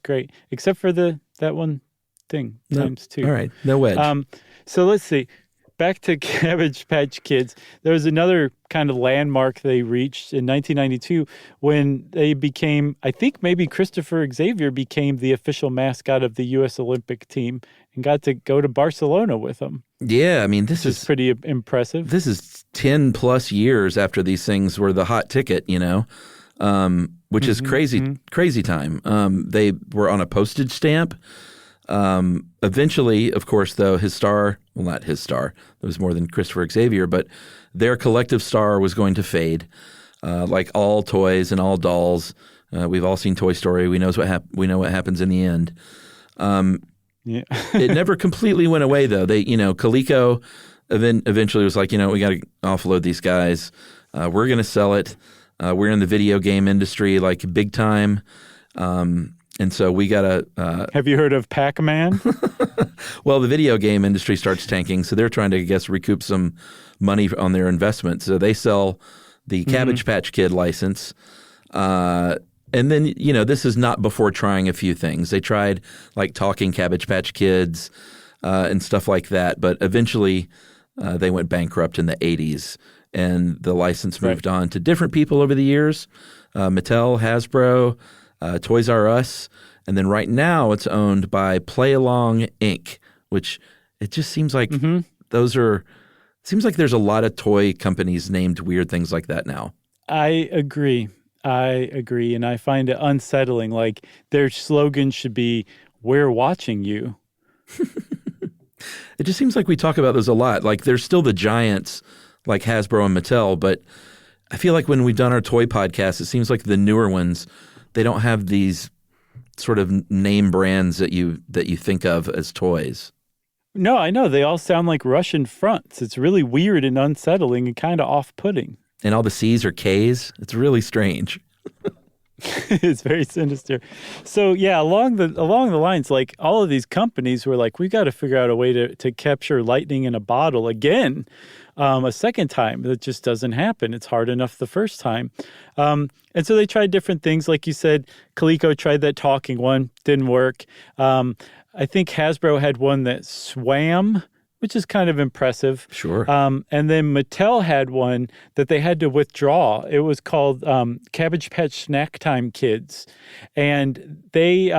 great, except for that one thing, times 2. All right, no wedge. So let's see. Back to Cabbage Patch Kids. There was another kind of landmark they reached in 1992 when they became, I think maybe Christopher Xavier became the official mascot of the U.S. Olympic team and got to go to Barcelona with them. Yeah, I mean, this is pretty impressive. This is 10 plus years after these things were the hot ticket, which is crazy time. They were on a postage stamp. Eventually, of course, though, not his star, there was more than Christopher Xavier, but their collective star was going to fade. Like all toys and all dolls, we've all seen Toy Story. We know what happens in the end. Yeah. It never completely went away, though. Coleco eventually was like, we got to offload these guys. We're going to sell it. We're in the video game industry, like big time. And so we got to... Have you heard of Pac-Man? Well, the video game industry starts tanking, so they're trying to, I guess, recoup some money on their investment. So they sell the Cabbage Patch Kid license. And then, this is not before trying a few things. They tried, like, talking Cabbage Patch Kids and stuff like that. But eventually, they went bankrupt in the 80s. And the license moved on to different people over the years. Mattel, Hasbro... Toys R Us, and then right now it's owned by Play Along Inc., which it just seems like seems like there's a lot of toy companies named weird things like that now. I agree, and I find it unsettling. Like their slogan should be, "We're watching you." It just seems like we talk about those a lot. Like there's still the giants like Hasbro and Mattel, but I feel like when we've done our toy podcast, it seems like the newer ones, they don't have these sort of name brands that you think of as toys. No, I know. They all sound like Russian fronts. It's really weird and unsettling and kind of off-putting. And all the C's are K's. It's really strange. It's very sinister. So yeah, along the lines, like all of these companies were like, we got to figure out a way to capture lightning in a bottle again. A second time. That just doesn't happen. It's hard enough the first time. And so they tried different things. Like you said, Coleco tried that talking one. Didn't work. I think Hasbro had one that swam, which is kind of impressive. Sure. And then Mattel had one that they had to withdraw. It was called Cabbage Patch Snack Time Kids. And they...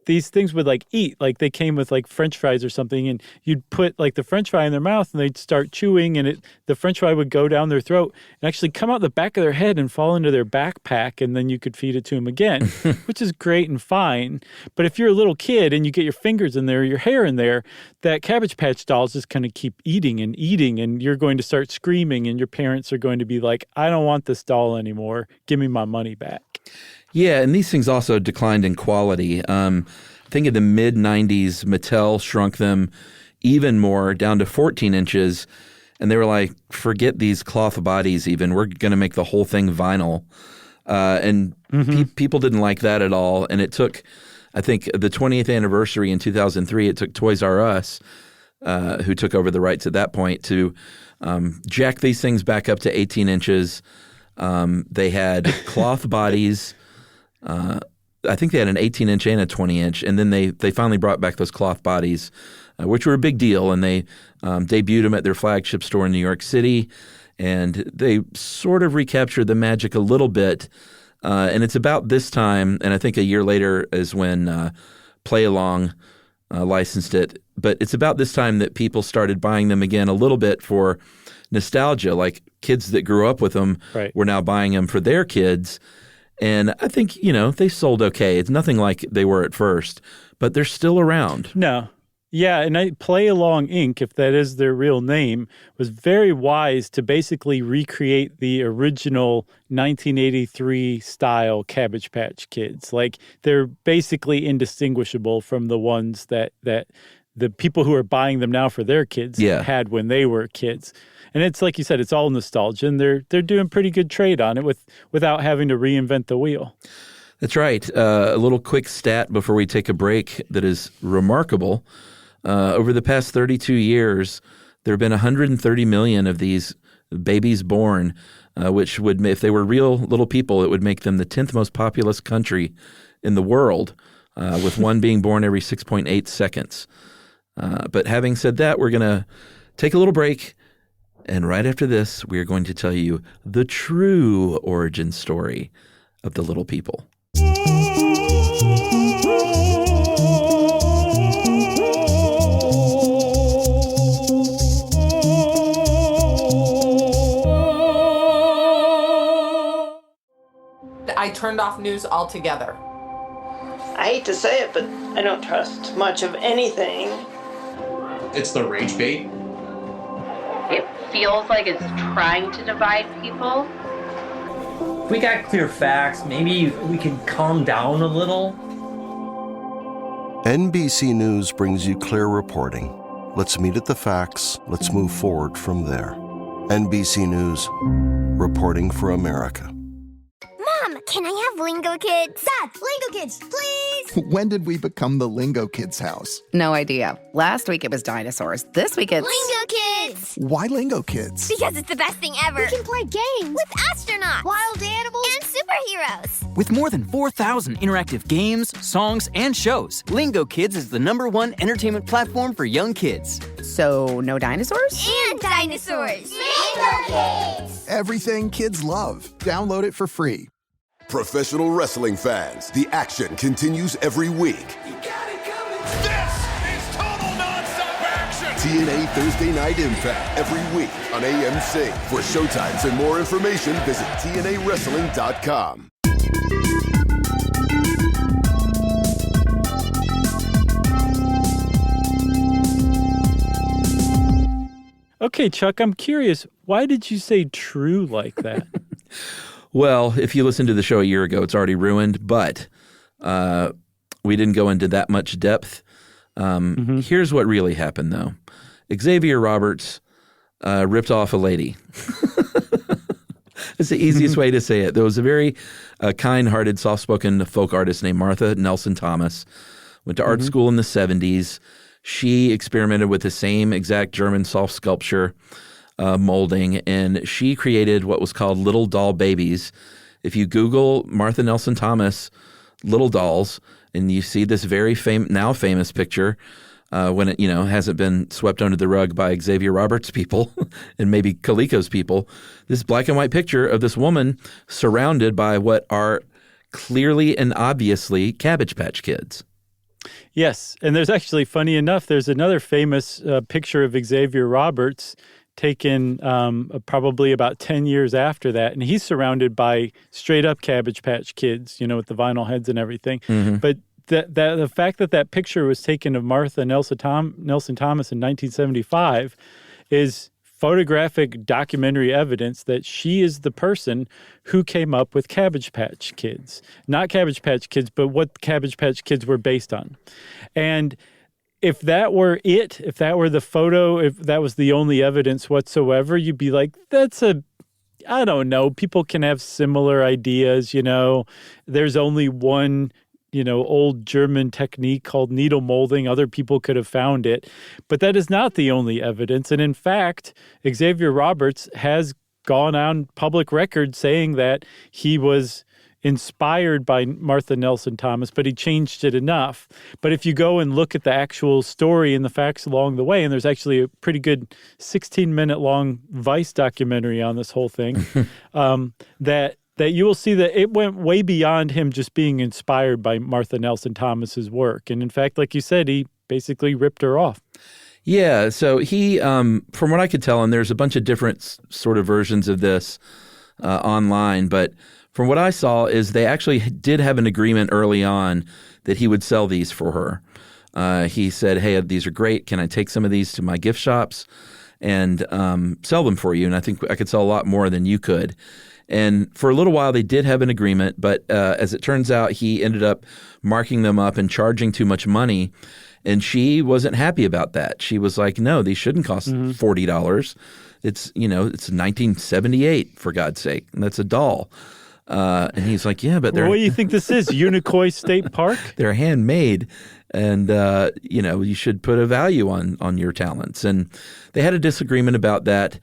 these things would like eat, like they came with like French fries or something, and you'd put like the French fry in their mouth and they'd start chewing, and the French fry would go down their throat and actually come out the back of their head and fall into their backpack, and then you could feed it to them again, which is great and fine. But if you're a little kid and you get your fingers in there, your hair in there, that Cabbage Patch doll is just going to keep eating, and you're going to start screaming, and your parents are going to be like, I don't want this doll anymore. Give me my money back. Yeah, and these things also declined in quality. I think in the mid-'90s, Mattel shrunk them even more, down to 14 inches, and they were like, forget these cloth bodies even. We're going to make the whole thing vinyl. And people didn't like that at all, and it took, I think, the 20th anniversary in 2003, it took Toys R Us, who took over the rights at that point, to jack these things back up to 18 inches. They had cloth bodies. I think they had an 18-inch and a 20-inch, and then they finally brought back those cloth bodies, which were a big deal, and they debuted them at their flagship store in New York City, and they sort of recaptured the magic a little bit. And it's about this time, and I think a year later is when Play Along licensed it, but it's about this time that people started buying them again a little bit for nostalgia, like kids that grew up with them were now buying them for their kids. And I think, they sold okay. It's nothing like they were at first, but they're still around. No. Yeah, and Play Along Inc., if that is their real name, was very wise to basically recreate the original 1983 style Cabbage Patch Kids. Like, they're basically indistinguishable from the ones that the people who are buying them now for their kids had when they were kids. And it's like you said, it's all nostalgia, and they're doing pretty good trade on it without having to reinvent the wheel. That's right. A little quick stat before we take a break that is remarkable. Over the past 32 years, there have been 130 million of these babies born, which would, if they were real little people, it would make them the 10th most populous country in the world, with one being born every 6.8 seconds. But having said that, we're going to take a little break. And right after this, we are going to tell you the true origin story of the little people. I turned off news altogether. I hate to say it, but I don't trust much of anything. It's the rage bait. It feels like it's trying to divide people. If we got clear facts, maybe we can calm down a little. NBC News brings you clear reporting. Let's meet at the facts. Let's move forward from there. NBC News, reporting for America. Mom, can I have Lingo Kids? Dad, Lingo Kids, please! When did we become the Lingo Kids house? No idea. Last week it was dinosaurs. This week it's... Lingo Kids! Why Lingo Kids? Because it's the best thing ever. We can play games with astronauts, wild animals, and superheroes. With more than 4,000 interactive games, songs, and shows, Lingo Kids is the #1 entertainment platform for young kids. So, no dinosaurs? And dinosaurs! Lingo Kids! Everything kids love. Download it for free. Professional wrestling fans, the action continues every week. This is total nonstop action! TNA Thursday Night Impact every week on AMC. For showtimes and more information, visit TNAWrestling.com. Okay, Chuck, I'm curious. Why did you say true like that? Well, if you listened to the show a year ago, it's already ruined, but we didn't go into that much depth. Here's what really happened, though. Xavier Roberts ripped off a lady. It's the easiest way to say it. There was a very kind-hearted, soft-spoken folk artist named Martha Nelson Thomas. Went to art school in the 70s. She experimented with the same exact German soft sculpture molding, and she created what was called little doll babies. If you Google Martha Nelson Thomas little dolls, and you see this very now famous picture when it hasn't been swept under the rug by Xavier Roberts' people and maybe Coleco's people, this black and white picture of this woman surrounded by what are clearly and obviously Cabbage Patch Kids. Yes, and there's actually, funny enough, there's another famous picture of Xavier Roberts taken probably about 10 years after that, and he's surrounded by straight-up Cabbage Patch Kids, with the vinyl heads and everything. But the fact that picture was taken of Martha Nelson Thomas in 1975 is photographic documentary evidence that she is the person who came up with Cabbage Patch Kids. Not Cabbage Patch Kids, but what Cabbage Patch Kids were based on. And if that were it, if that were the photo, if that was the only evidence whatsoever, you'd be like, I don't know, people can have similar ideas, There's only one old German technique called needle molding. Other people could have found it. But that is not the only evidence. And in fact, Xavier Roberts has gone on public record saying that he was inspired by Martha Nelson Thomas, but he changed it enough. But if you go and look at the actual story and the facts along the way, and there's actually a pretty good 16-minute long Vice documentary on this whole thing, that you will see that it went way beyond him just being inspired by Martha Nelson Thomas's work. And in fact, like you said, he basically ripped her off. Yeah, so he, from what I could tell, and there's a bunch of different sort of versions of this online, but from what I saw, is they actually did have an agreement early on that he would sell these for her. He said, hey, these are great. Can I take some of these to my gift shops and sell them for you? And I think I could sell a lot more than you could. And for a little while, they did have an agreement. But as it turns out, he ended up marking them up and charging too much money. And she wasn't happy about that. She was like, no, these shouldn't cost $40. It's 1978, for God's sake. And that's a doll. And he's like, yeah, but they're... What do you think this is, Unicoi State Park? They're handmade, and, you should put a value on your talents. And they had a disagreement about that,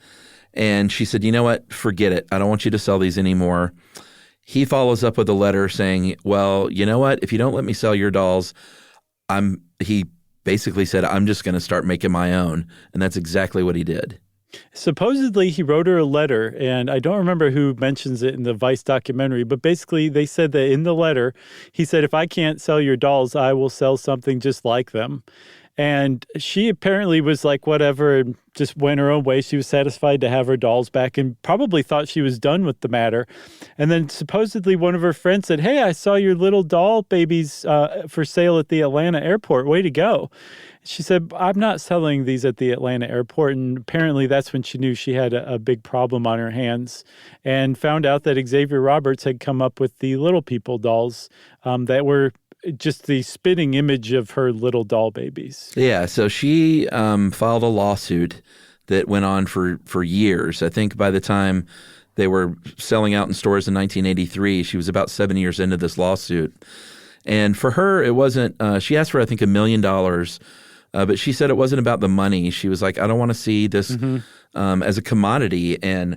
and she said, you know what, forget it. I don't want you to sell these anymore. He follows up with a letter saying, well, you know what, if you don't let me sell your dolls, he basically said, I'm just going to start making my own. And that's exactly what he did. Supposedly, he wrote her a letter, and I don't remember who mentions it in the Vice documentary, but basically they said that in the letter, he said, if I can't sell your dolls, I will sell something just like them. And she apparently was like, whatever, and just went her own way. She was satisfied to have her dolls back and probably thought she was done with the matter. And then supposedly one of her friends said, hey, I saw your little doll babies for sale at the Atlanta airport. Way to go. She said, I'm not selling these at the Atlanta airport. And apparently that's when she knew she had a big problem on her hands and found out that Xavier Roberts had come up with the Little People dolls that were just the spitting image of her little doll babies. Yeah, so she filed a lawsuit that went on for years. I think by the time they were selling out in stores in 1983, she was about 7 years into this lawsuit. And for her, it wasn't she asked for, I think, $1 million. But she said it wasn't about the money. She was like, I don't want to see this as a commodity, and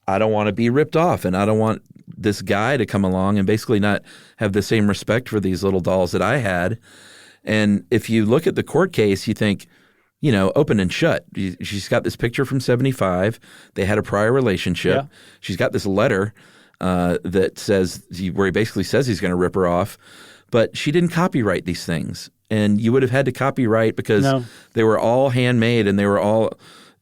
I don't want to be ripped off, and I don't want this guy to come along and basically not have the same respect for these little dolls that I had. And if you look at the court case, you think, open and shut. She's got this picture from 75. They had a prior relationship. Yeah. She's got this letter that says, where he basically says he's going to rip her off. But she didn't copyright these things. And you would have had to copyright because they were all handmade and they were all,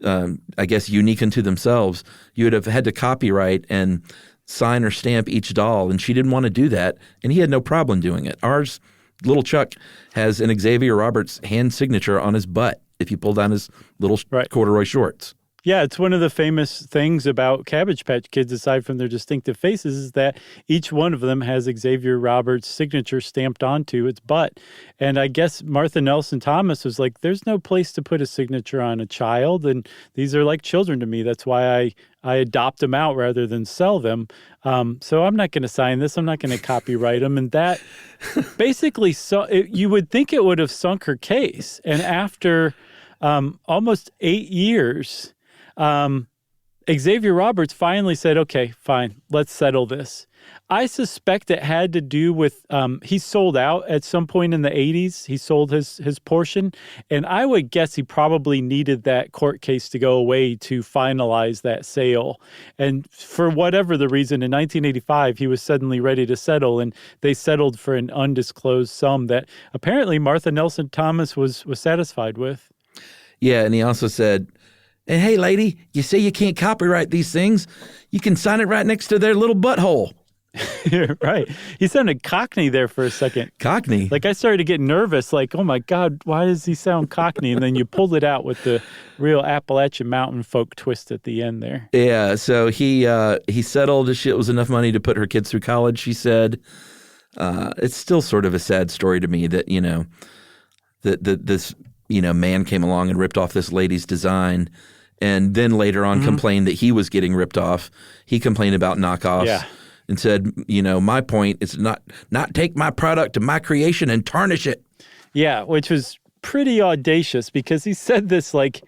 I guess, unique unto themselves. You would have had to copyright and sign or stamp each doll. And she didn't want to do that. And he had no problem doing it. Ours, little Chuck, has an Xavier Roberts hand signature on his butt if you pull down his little corduroy shorts. Yeah, it's one of the famous things about Cabbage Patch Kids, aside from their distinctive faces, is that each one of them has Xavier Roberts' signature stamped onto its butt. And I guess Martha Nelson Thomas was like, there's no place to put a signature on a child, and these are like children to me. That's why I adopt them out rather than sell them. So I'm not going to sign this. I'm not going to copyright them. And that basically, you would think it would have sunk her case. And after almost 8 years... Xavier Roberts finally said, okay, fine, let's settle this. I suspect it had to do with he sold out at some point in the 80s. He sold his portion. And I would guess he probably needed that court case to go away to finalize that sale. And for whatever the reason, in 1985, he was suddenly ready to settle. And they settled for an undisclosed sum that apparently Martha Nelson Thomas was satisfied with. Yeah, and he also said, and hey, lady, you say you can't copyright these things. You can sign it right next to their little butthole. Right. He sounded Cockney there for a second. Cockney? Like I started to get nervous, like, oh my God, why does he sound Cockney? And then you pulled it out with the real Appalachian Mountain folk twist at the end there. Yeah, so he settled. It was enough money to put her kids through college, she said. It's still sort of a sad story to me that, that this, man came along and ripped off this lady's design. And then later on complained that he was getting ripped off. He complained about knockoffs and said, my point is not take my product to my creation and tarnish it. Yeah, which was pretty audacious because he said this like,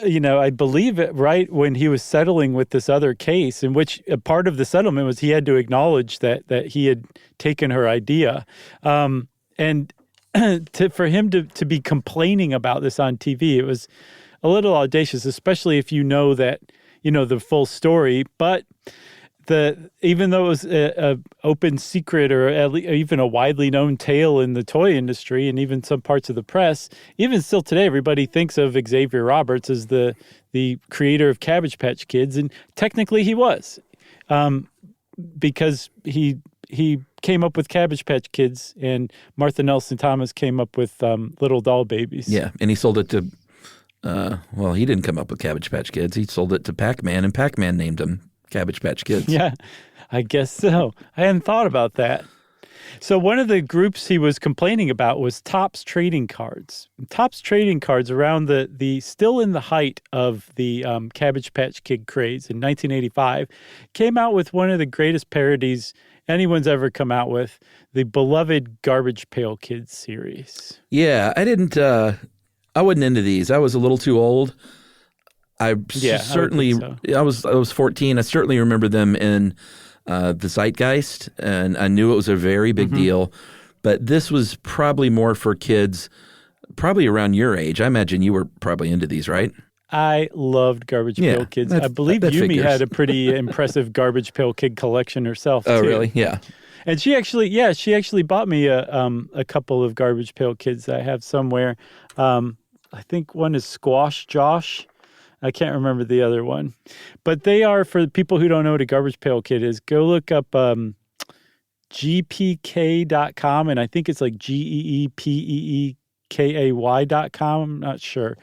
I believe it right when he was settling with this other case in which a part of the settlement was he had to acknowledge that he had taken her idea. And for him to be complaining about this on TV, it was a little audacious, especially if you know that, the full story. But even though it was an open secret or even a widely known tale in the toy industry and even some parts of the press, even still today, everybody thinks of Xavier Roberts as the creator of Cabbage Patch Kids, and technically he was. because he came up with Cabbage Patch Kids, and Martha Nelson Thomas came up with Little Doll Babies. Yeah, and he sold it to, well, he didn't come up with Cabbage Patch Kids. He sold it to Pac-Man, and Pac-Man named them Cabbage Patch Kids. Yeah, I guess so. I hadn't thought about that. So one of the groups he was complaining about was Topps Trading Cards. Topps Trading Cards, around the still in the height of the Cabbage Patch Kid craze in 1985, came out with one of the greatest parodies anyone's ever come out with, the beloved Garbage Pail Kids series. Yeah, I wasn't into these. I was a little too old. I was 14. I certainly remember them in the zeitgeist, and I knew it was a very big deal. But this was probably more for kids, probably around your age. I imagine you were probably into these, right? I loved Garbage Pail Kids. I believe Yumi had a pretty impressive Garbage Pail Kid collection herself, too. Oh, really? Yeah. And she actually bought me a couple of Garbage Pail Kids I have somewhere. I think one is Squash Josh. I can't remember the other one. But they are, for people who don't know what a Garbage Pail Kid is, go look up GPK.com, and I think it's like GEEPEEKAY.com. I'm not sure.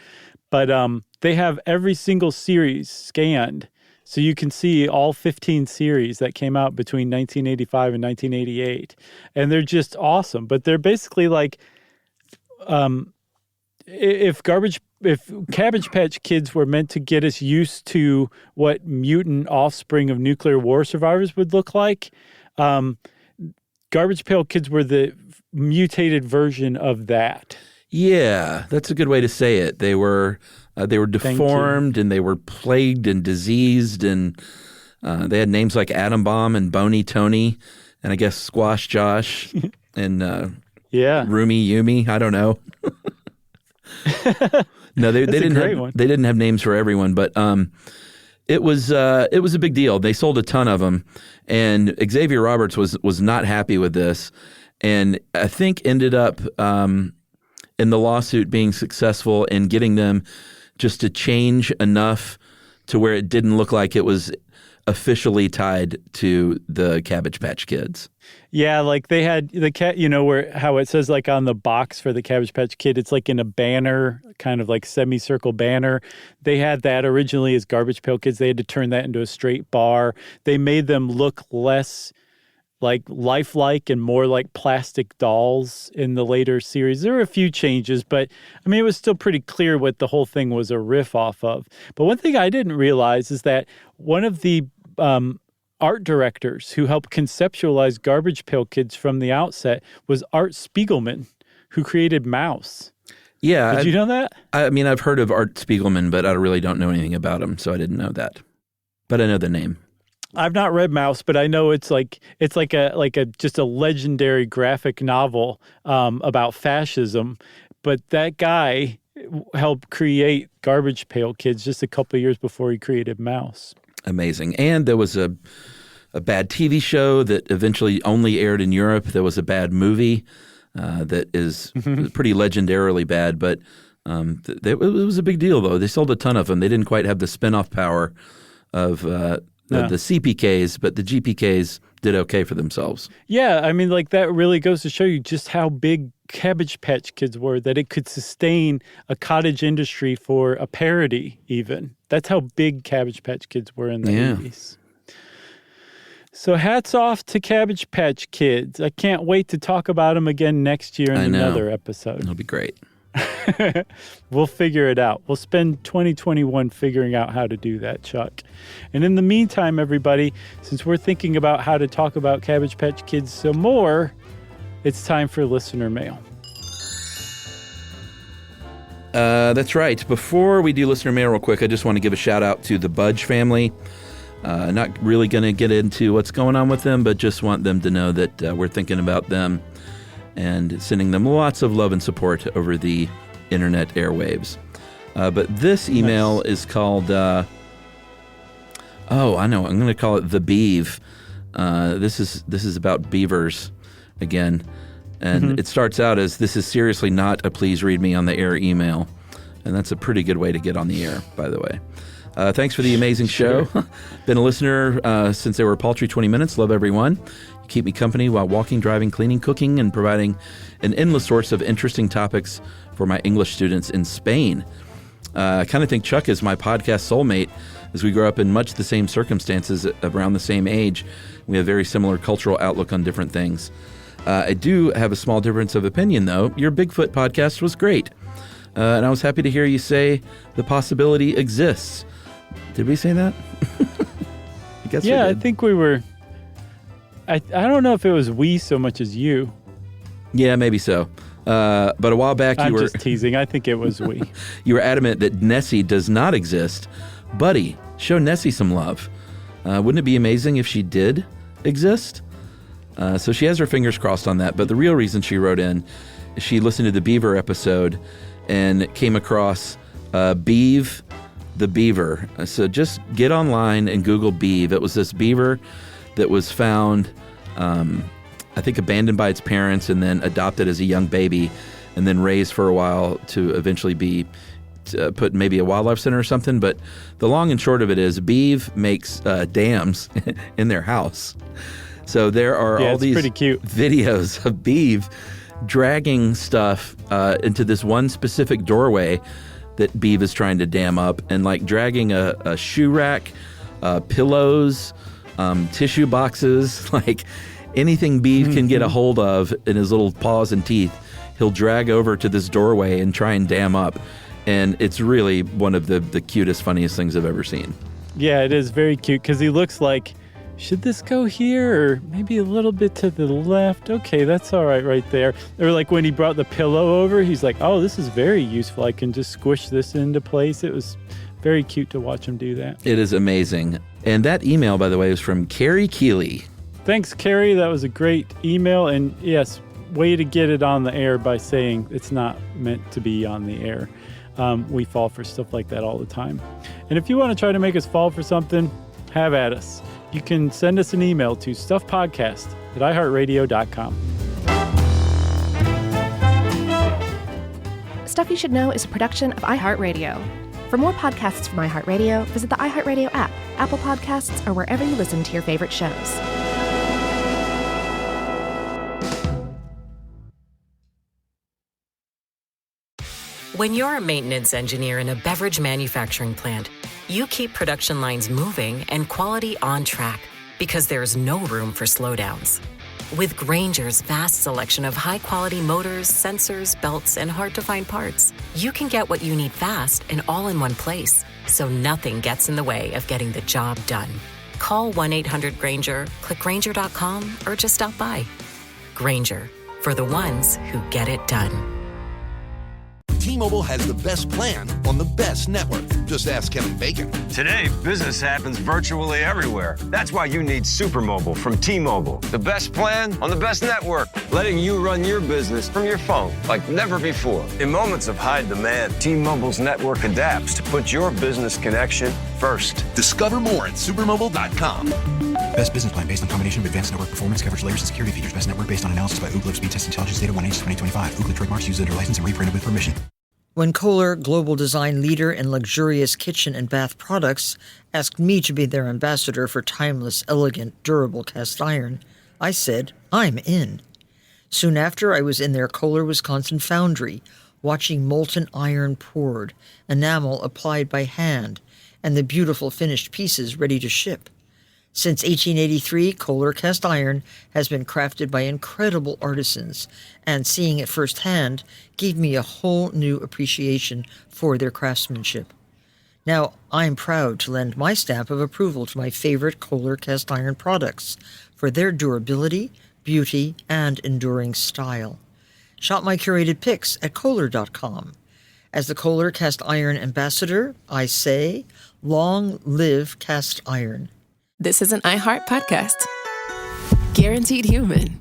But they have every single series scanned, so you can see all 15 series that came out between 1985 and 1988. And they're just awesome. But they're basically like, if Cabbage Patch Kids were meant to get us used to what mutant offspring of nuclear war survivors would look like, Garbage Pail Kids were the mutated version of that. Yeah, that's a good way to say it. They were deformed, and they were plagued and diseased, and they had names like Atom Bomb and Boney Tony, and I guess Squash Josh and Roomy Yumi. I don't know. No, they didn't have names for everyone, but it was a big deal. They sold a ton of them, and Xavier Roberts was not happy with this, and I think ended up in the lawsuit being successful in getting them just to change enough to where it didn't look like it was officially tied to the Cabbage Patch Kids. Yeah, like they had the cat, where how it says like on the box for the Cabbage Patch Kid, it's like in a banner, kind of like semicircle banner. They had that originally as Garbage Pail Kids. They had to turn that into a straight bar. They made them look less like lifelike and more like plastic dolls in the later series. There were a few changes, but I mean, it was still pretty clear what the whole thing was a riff off of. But one thing I didn't realize is that one of the art directors who helped conceptualize Garbage Pail Kids from the outset was Art Spiegelman, who created Mouse. Yeah. Did you know that? I mean, I've heard of Art Spiegelman, but I really don't know anything about him, so I didn't know that. But I know the name. I've not read Mouse, but I know it's like a just a legendary graphic novel about fascism. But that guy helped create Garbage Pail Kids just a couple of years before he created Mouse. Amazing. And there was a bad TV show that eventually only aired in Europe. There was a bad movie that is pretty legendarily bad, but it was a big deal, though. They sold a ton of them. They didn't quite have the spinoff power of the CPKs, but the GPKs did okay for themselves. Yeah, I mean, like that really goes to show you just how big Cabbage Patch Kids were, that it could sustain a cottage industry for a parody even. That's how big Cabbage Patch Kids were in the 80s. So hats off to Cabbage Patch Kids. I can't wait to talk about them again next year in another episode. It'll be great. We'll figure it out. We'll spend 2021 figuring out how to do that, Chuck. And in the meantime, everybody, since we're thinking about how to talk about Cabbage Patch Kids some more, it's time for listener mail. That's right. Before we do listener mail real quick, I just want to give a shout out to the Budge family. Not really going to get into what's going on with them, but just want them to know that we're thinking about them and sending them lots of love and support over the internet airwaves. But this email is called, I know, I'm going to call it The Beeve. This is about beavers again. And it starts out as, this is seriously not a please read me on the air email. And that's a pretty good way to get on the air, by the way. Thanks for the amazing show. Been a listener since they were a paltry 20 minutes. Love everyone. You keep me company while walking, driving, cleaning, cooking, and providing an endless source of interesting topics for my English students in Spain. I kind of think Chuck is my podcast soulmate, as we grow up in much the same circumstances around the same age. We have very similar cultural outlook on different things. I do have a small difference of opinion, though. Your Bigfoot podcast was great. And I was happy to hear you say the possibility exists. Did we say that? I guess yeah, we did. I think we were. I don't know if it was we so much as you. Yeah, maybe so. But a while back I'm you were just teasing. I think it was we. You were adamant that Nessie does not exist. Buddy, show Nessie some love. Wouldn't it be amazing if she did exist? So she has her fingers crossed on that. But the real reason she wrote in is she listened to the Beaver episode and came across Beav the beaver. So just get online and Google Beav. It was this beaver that was found, I think, abandoned by its parents and then adopted as a young baby and then raised for a while to eventually be put in maybe a wildlife center or something. But the long and short of it is Beav makes dams in their house. So there are all these pretty cute videos of Beav dragging stuff into this one specific doorway that Beav is trying to dam up, and like dragging a shoe rack, pillows, tissue boxes, like anything Beav can get a hold of in his little paws and teeth, he'll drag over to this doorway and try and dam up. And it's really one of the cutest, funniest things I've ever seen. Yeah, it is very cute because he looks like, should this go here or maybe a little bit to the left? Okay, that's all right there. Or like when he brought the pillow over, he's like, oh, this is very useful. I can just squish this into place. It was very cute to watch him do that. It is amazing. And that email, by the way, is from Carrie Keeley. Thanks, Carrie. That was a great email. And yes, way to get it on the air by saying it's not meant to be on the air. We fall for stuff like that all the time. And if you want to try to make us fall for something, have at us. You can send us an email to stuffpodcast@iheartradio.com. Stuff You Should Know is a production of iHeartRadio. For more podcasts from iHeartRadio, visit the iHeartRadio app, Apple Podcasts, or wherever you listen to your favorite shows. When you're a maintenance engineer in a beverage manufacturing plant, you keep production lines moving and quality on track because there's no room for slowdowns. With Grainger's vast selection of high-quality motors, sensors, belts, and hard-to-find parts, you can get what you need fast and all in one place, so nothing gets in the way of getting the job done. Call 1-800-GRAINGER, click Grainger.com, or just stop by. Grainger, for the ones who get it done. T-Mobile has the best plan on the best network. Just ask Kevin Bacon. Today, business happens virtually everywhere. That's why you need Supermobile from T-Mobile. The best plan on the best network, letting you run your business from your phone like never before. In moments of high demand, T-Mobile's network adapts to put your business connection first. Discover more at supermobile.com. Best business plan based on combination of advanced network performance, coverage layers, and security features. Best network based on analysis by Ookla Speed Test Intelligence Data 1H 2025. Ookla trademarks used under license and reprinted with permission. When Kohler, global design leader in luxurious kitchen and bath products, asked me to be their ambassador for timeless, elegant, durable cast iron, I said, I'm in. Soon after, I was in their Kohler, Wisconsin foundry, watching molten iron poured, enamel applied by hand, and the beautiful finished pieces ready to ship. Since 1883, Kohler cast iron has been crafted by incredible artisans, and seeing it firsthand gave me a whole new appreciation for their craftsmanship. Now, I'm proud to lend my stamp of approval to my favorite Kohler cast iron products for their durability, beauty, and enduring style. Shop my curated picks at Kohler.com. As the Kohler cast iron ambassador, I say, long live cast iron. This is an iHeart podcast. Guaranteed human.